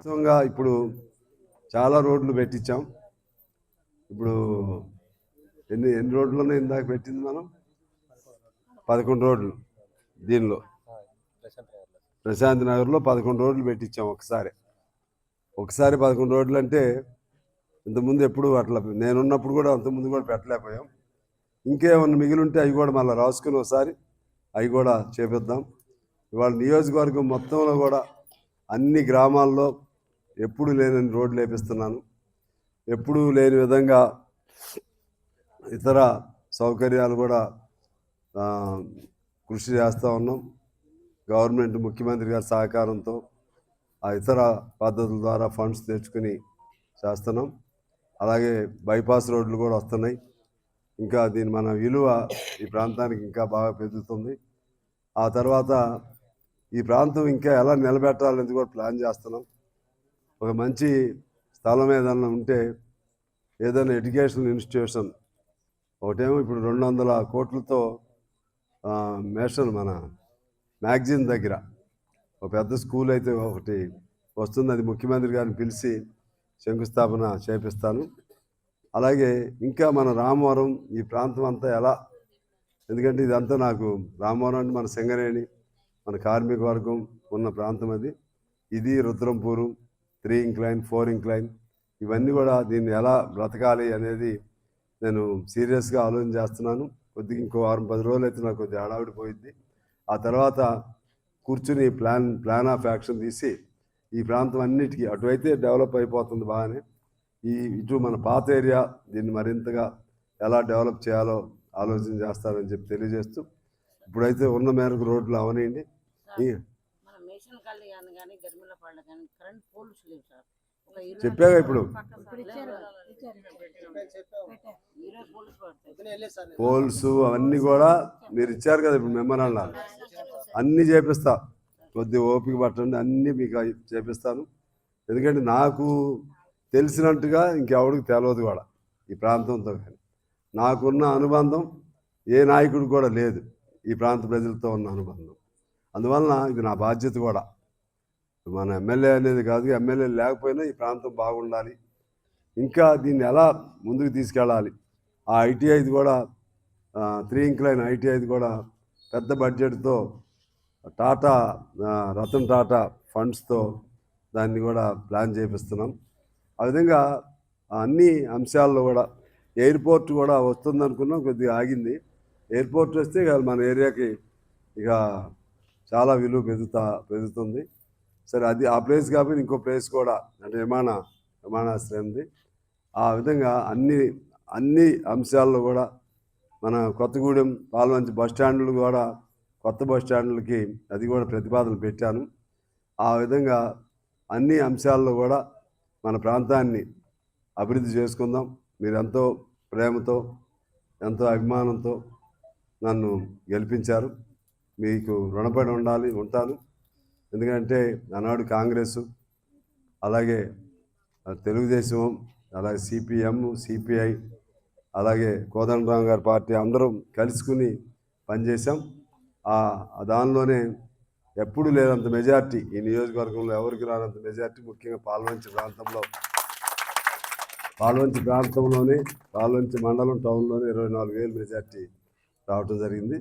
వాస్తవంగా ఇప్పుడు చాలా రోడ్లు పెట్టించాం. ఇప్పుడు ఎన్ని రోడ్లు ఇందాక పెట్టింది మనం 11 రోడ్లు. దీనిలో ప్రశాంత్ నగర్లో 11 రోడ్లు పెట్టించాం. ఒకసారి 11 రోడ్లు అంటే ఇంతకుముందు ఎప్పుడు అట్లా నేనున్నప్పుడు కూడా అంతకుముందు కూడా పెట్టలేకపోయాం. ఇంకేమన్నా మిగిలి ఉంటే అవి కూడా మళ్ళీ రాసుకుని ఒకసారి అవి కూడా చేపిద్దాం. ఇవాళ నియోజకవర్గం మొత్తంలో కూడా అన్ని గ్రామాల్లో ఎప్పుడు లేని రోడ్లు వేపిస్తున్నాను. ఎప్పుడూ లేని విధంగా ఇతర సౌకర్యాలు కూడా కృషి చేస్తూ ఉన్నాం. గవర్నమెంట్ ముఖ్యమంత్రి గారి సహకారంతో ఆ ఇతర పద్ధతుల ద్వారా ఫండ్స్ తెచ్చుకుని చేస్తున్నాం. అలాగే బైపాస్ రోడ్లు కూడా వస్తున్నాయి. ఇంకా దీని మన విలువ ఈ ప్రాంతానికి ఇంకా బాగా పెరుగుతుంది. ఆ తర్వాత ఈ ప్రాంతం ఇంకా ఎలా నిలబెట్టాలనేది కూడా ప్లాన్ చేస్తున్నాం. ఒక మంచి స్థలం ఏదన్నా ఉంటే ఏదైనా ఎడ్యుకేషనల్ ఇన్స్టిట్యూషన్ ఒకటేమో ఇప్పుడు 200 కోట్లతో మన మ్యాగజైన్ దగ్గర ఒక పెద్ద స్కూల్ అయితే ఒకటి వస్తుంది. అది ముఖ్యమంత్రి గారిని పిలిచి శంకుస్థాపన చేపిస్తాను. అలాగే ఇంకా మన రామవరం ఈ ప్రాంతం అంతా ఎలా, ఎందుకంటే ఇదంతా నాకు రామవరం అంటే మన సింగరేణి, మన కార్మిక వర్గం ఉన్న ప్రాంతం. ఇది రుద్రంపూరు 3 ఇంక్లైన్ 4 ఇంక్లైన్ ఇవన్నీ కూడా దీన్ని ఎలా బ్రతకాలి అనేది నేను సీరియస్గా ఆలోచన చేస్తున్నాను. కొద్దిగా ఇంకో 10 రోజులు అయితే నాకు కొద్దిగా హడావిడిపోయింది. ఆ తర్వాత కూర్చుని ప్లాన్ ఆఫ్ యాక్షన్ తీసి ఈ ప్రాంతం అన్నిటికీ అటువైతే డెవలప్ అయిపోతుంది బాగానే. ఇటు మన పాత ఏరియా దీన్ని మరింతగా ఎలా డెవలప్ చేయాలో ఆలోచన చేస్తారని చెప్పి తెలియజేస్తూ, ఇప్పుడైతే ఉన్న మేరకు రోడ్లు అవనండి. చెప్పాగా ఇప్పుడు పోల్స్ అవన్నీ కూడా మీరు ఇచ్చారు కదా. ఇప్పుడు మెమరాండాలు అన్నీ చేపిస్తా. కొద్దిగా ఓపిక పట్టండి, అన్నీ మీకు చేపిస్తాను. ఎందుకంటే నాకు తెలిసినట్టుగా ఇంకెవడికి తెలియదు కూడా ఈ ప్రాంతంతో. కానీ నాకున్న అనుబంధం ఏ నాయకుడు కూడా లేదు, ఈ ప్రాంత ప్రజలతో ఉన్న అనుబంధం. అందువలన ఇది నా బాధ్యత కూడా. మన ఎమ్మెల్యే అనేది కాదు, ఎమ్మెల్యే లేకపోయినా ఈ ప్రాంతం బాగుండాలి. ఇంకా దీన్ని ఎలా ముందుకు తీసుకెళ్ళాలి. ఆ ఐటీఐది కూడా 3 ఇంక్లైన్ ఐటీఐది కూడా పెద్ద బడ్జెట్తో టాటా రతన్ టాటా ఫండ్స్తో దాన్ని కూడా ప్లాన్ చేపిస్తున్నాం. ఆ విధంగా అన్ని అంశాల్లో కూడా ఎయిర్పోర్ట్ కూడా వస్తుందనుకున్నాం, కొద్దిగా ఆగింది. ఎయిర్పోర్ట్ వస్తే మన ఏరియాకి ఇక చాలా విలువ పెరుగుతుంది. సరే, అది ఆ ప్లేస్ కాబట్టి ఇంకో ప్లేస్ కూడా అంటే విమానాశ్రయంది. ఆ విధంగా అన్ని అంశాల్లో కూడా మన కొత్తగూడెం పాల్వంచి బస్ స్టాండ్లు కూడా కొత్త బస్ స్టాండ్లకి అది కూడా ప్రతిపాదనలు పెట్టాను. ఆ విధంగా అన్ని అంశాల్లో కూడా మన ప్రాంతాన్ని అభివృద్ధి చేసుకుందాం. మీరు ఎంతో ప్రేమతో ఎంతో అభిమానంతో నన్ను గెలిపించారు. మీకు రుణపడి ఉంటాను. ఎందుకంటే ఆనాడు కాంగ్రెసు, అలాగే తెలుగుదేశం, అలాగే సిపిఎం, సిపిఐ, అలాగే కోదండరాం గారి పార్టీ అందరం కలుసుకుని పనిచేశాం. దానిలోనే ఎప్పుడు లేనంత మెజార్టీ ఈ నియోజకవర్గంలో ఎవరికి రానంత మెజార్టీ, ముఖ్యంగా పాల్వంచి ప్రాంతంలోనే పాల్వంచి మండలం టౌన్లోనే 24,000 మెజార్టీ రావటం జరిగింది.